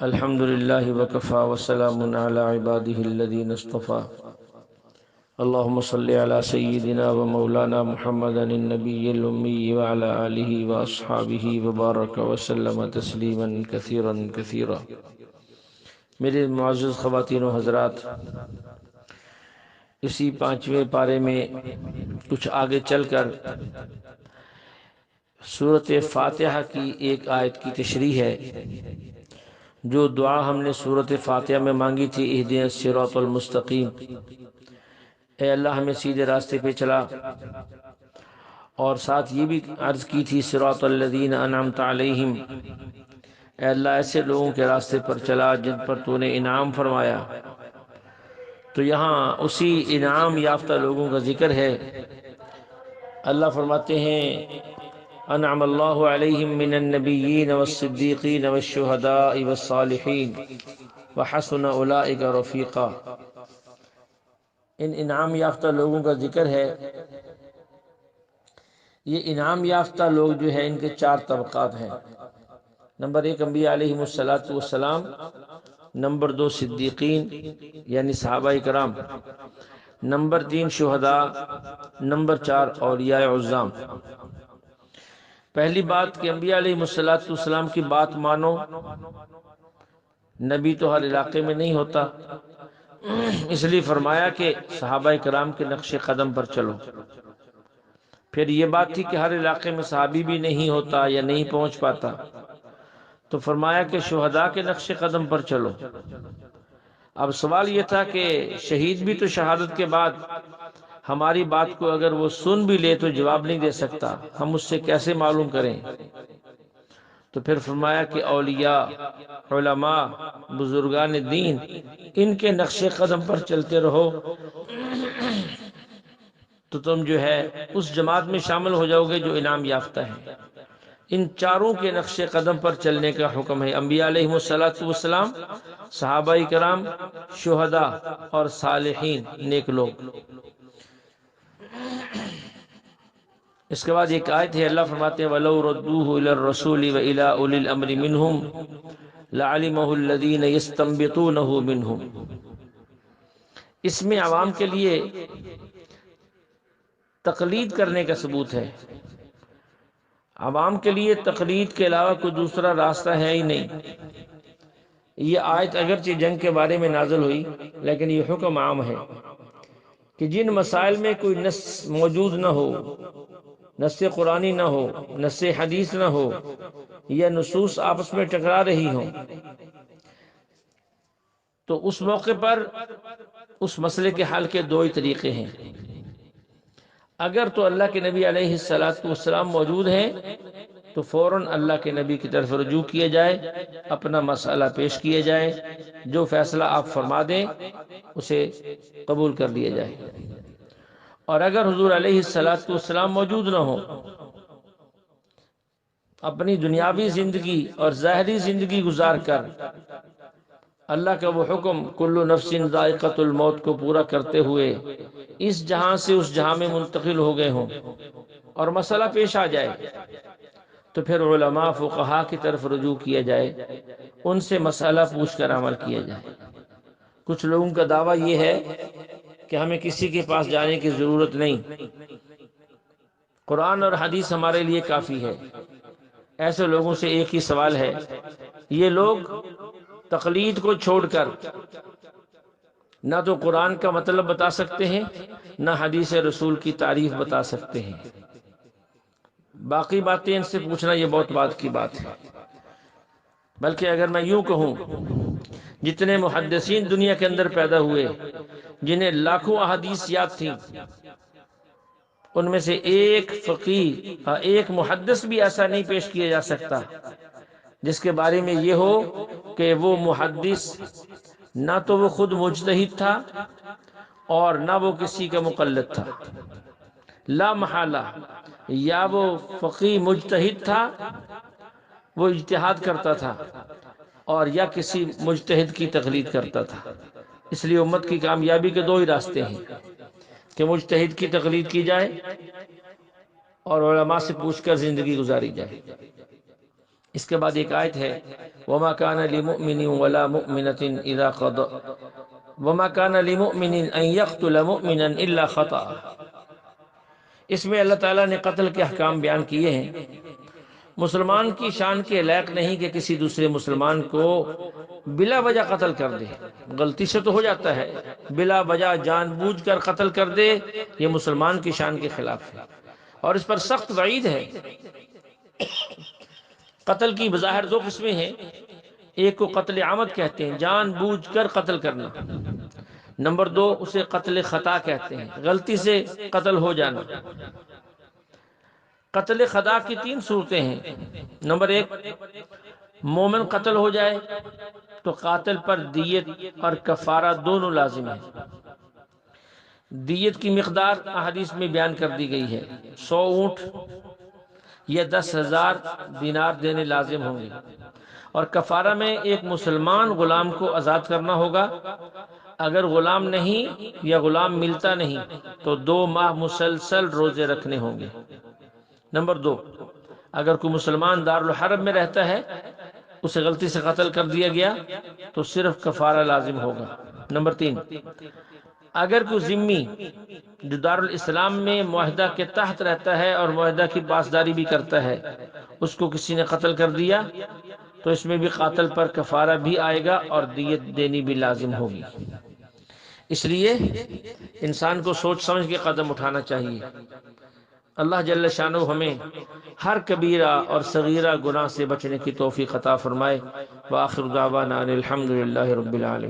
الحمد لله وكفى وسلام على عباده الذين اصطفى اللهم صل على سيدنا ومولانا محمد النبي الأمي وعلى آله وأصحابه وبارك وسلم تسليما كثيرا كثيرا۔ میرے معزز خواتین و حضرات، اسی 5ویں پارے میں کچھ آگے چل کر سورۃ فاتحہ کی ایک آیت کی تشریح ہے۔ جو دعا ہم نے سورۃ فاتحہ میں مانگی تھی، اہدنا الصراط المستقیم، اے اللہ ہمیں سیدھے راستے پہ چلا، اور ساتھ یہ بھی عرض کی تھی صراط الذین انعمت علیہم، اے اللہ ایسے لوگوں کے راستے پر چلا جن پر تو نے انعام فرمایا۔ تو یہاں اسی انعام یافتہ لوگوں کا ذکر ہے۔ اللہ فرماتے ہیں انعم اللہ علیہم من النبیین والصدیقین والشہداء والصالحین وحسن اولئک رفیقا۔ ان انعام یافتہ لوگوں کا ذکر ہے۔ یہ انعام یافتہ لوگ جو ہیں ان کے 4 طبقات ہیں۔ نمبر 1 انبیاء علیہم السلام، نمبر 2 صدیقین یعنی صحابہ کرام، نمبر 3 شہداء، نمبر 4 اولیاء عظام۔ پہلی بات کہ انبیاء علیہم السلام کی بات مانو۔ نبی تو ہر علاقے میں نہیں ہوتا، اس لیے فرمایا کہ صحابہ کرام کے نقش قدم پر چلو۔ پھر یہ بات تھی کہ ہر علاقے میں صحابی بھی نہیں ہوتا یا نہیں پہنچ پاتا، تو فرمایا کہ شہداء کے نقش قدم پر چلو۔ اب سوال یہ تھا کہ شہید بھی تو شہادت کے بعد ہماری بات کو اگر وہ سن بھی لے تو جواب نہیں دے سکتا، ہم اس سے کیسے معلوم کریں؟ تو پھر فرمایا کہ اولیاء، علماء، بزرگان دین، ان کے نقش قدم پر چلتے رہو تو تم جو ہے اس جماعت میں شامل ہو جاؤ گے جو انعام یافتہ ہے۔ ان چاروں کے نقش قدم پر چلنے کا حکم ہے، انبیاء علیہم السلام، صحابہ کرام، شہداء اور صالحین، نیک لوگ۔ اس کے بعد ایک آیت ہے، اللہ فرماتے ہیں وَلَوْ رَدُّوهُ إِلَى الرَّسُولِ وَإِلَى أُولِي الْأَمْرِ مِنْهُمْ لَعَلِمَهُ الَّذِينَ يَسْتَنبِطُونَهُ مِنْهُمْ۔ اس میں عوام کے لیے تقلید کرنے کا ثبوت ہے۔ عوام کے لیے تقلید کے علاوہ کوئی دوسرا راستہ ہے ہی نہیں۔ یہ آیت اگرچہ جنگ کے بارے میں نازل ہوئی، لیکن یہ حکم عام ہے کہ جن مسائل میں کوئی نص موجود نہ ہو، نص قرآنی نہ ہو، نص حدیث نہ ہو، یا نصوص آپس میں ٹکرا رہی ہوں، تو اس موقع پر اس مسئلے کے حل کے 2 ہی طریقے ہیں۔ اگر تو اللہ کے نبی علیہ السلام موجود ہیں تو فوراً اللہ کے نبی کی طرف رجوع کیا جائے، اپنا مسئلہ پیش کیا جائے، جو فیصلہ آپ فرما دیں اسے قبول کر لیا جائے۔ اور اگر حضور علیہ السلام موجود نہ ہو، اپنی دنیاوی زندگی اور ظاہری زندگی گزار کر اللہ کا وہ حکم کل نفس ذائقۃ الموت کو پورا کرتے ہوئے اس جہاں سے اس جہاں میں منتقل ہو گئے ہوں اور مسئلہ پیش آ جائے، تو پھر علماء فقہاء کی طرف رجوع کیا جائے، ان سے مسئلہ پوچھ کر عمل کیا جائے۔ کچھ لوگوں کا دعویٰ یہ ہے کہ ہمیں کسی کے پاس جانے کی ضرورت نہیں، قرآن اور حدیث ہمارے لیے کافی ہے۔ ایسے لوگوں سے ایک ہی سوال ہے، یہ لوگ تقلید کو چھوڑ کر نہ تو قرآن کا مطلب بتا سکتے ہیں، نہ حدیث رسول کی تعریف بتا سکتے ہیں۔ باقی باتیں ان سے پوچھنا یہ بہت بات کی بات ہے۔ بلکہ اگر میں یوں کہوں، جتنے محدثین دنیا کے اندر پیدا ہوئے، جنہیں لاکھوں احادیث یاد تھیں، ان میں سے ایک فقیہ، ایک محدث بھی ایسا نہیں پیش کیا جا سکتا جس کے بارے میں یہ ہو کہ وہ محدث نہ تو وہ خود مجتہد تھا اور نہ وہ کسی کا مقلد تھا۔ لا محالہ یا وہ فقیہ مجتہد تھا، وہ اجتہاد کرتا تھا، اور یا کسی مجتہد کی تقلید کرتا تھا۔ اس لیے امت کی کامیابی کے 2 ہی راستے ہیں کہ مجتہد کی تقلید کی جائے اور علماء سے پوچھ کر زندگی گزاری جائے۔ اس کے بعد ایک آیت ہے وما كان لمؤمن ولا مؤمنة اذا قضى وما كان لمؤمن ان يقتل مؤمنا الا خطأ. اس میں اللہ تعالیٰ نے قتل کے احکام بیان کیے ہیں. مسلمان کی شان کے لائق نہیں کہ کسی دوسرے مسلمان کو بلا وجہ قتل کر دے. غلطی سے تو ہو جاتا ہے، بلا وجہ جان بوجھ کر قتل کر دے یہ مسلمان کی شان کے خلاف ہے، اور اس پر سخت وعید ہے. قتل کی بظاہر دو قسمیں ہیں. ایک کو قتل عمد کہتے ہیں، جان بوجھ کر قتل کرنا. نمبر دو اسے قتل خطا کہتے ہیں، غلطی سے قتل ہو جانا. قتل خطا کی تین صورتیں ہیں. نمبر ایک، مومن قتل ہو جائے تو قاتل پر دیت اور کفارہ دونوں لازم ہیں. دیت کی مقدار احادیث میں بیان کر دی گئی ہے، 100 اونٹ یا 10,000 دینار دینے لازم ہوں گے. اور کفارہ میں ایک مسلمان غلام کو آزاد کرنا ہوگا. اگر غلام نہیں یا غلام ملتا نہیں تو 2 ماہ مسلسل روزے رکھنے ہوں گے. نمبر 2، اگر کوئی مسلمان دارالحرب میں رہتا ہے، اسے غلطی سے قتل کر دیا گیا تو صرف کفارہ لازم ہوگا. نمبر 3، اگر کوئی ذمی جو دارالاسلام میں معاہدہ کے تحت رہتا ہے اور معاہدہ کی پاسداری بھی کرتا ہے، اس کو کسی نے قتل کر دیا تو اس میں بھی قاتل پر کفارہ بھی آئے گا اور دیت دینی بھی لازم ہوگی. اس لیے انسان کو سوچ سمجھ کے قدم اٹھانا چاہیے. اللہ جل شانہ ہمیں ہر کبیرہ اور صغیرہ گناہ سے بچنے کی توفیق عطا فرمائے. وآخر دعوانا ان الحمد للہ رب العالمین.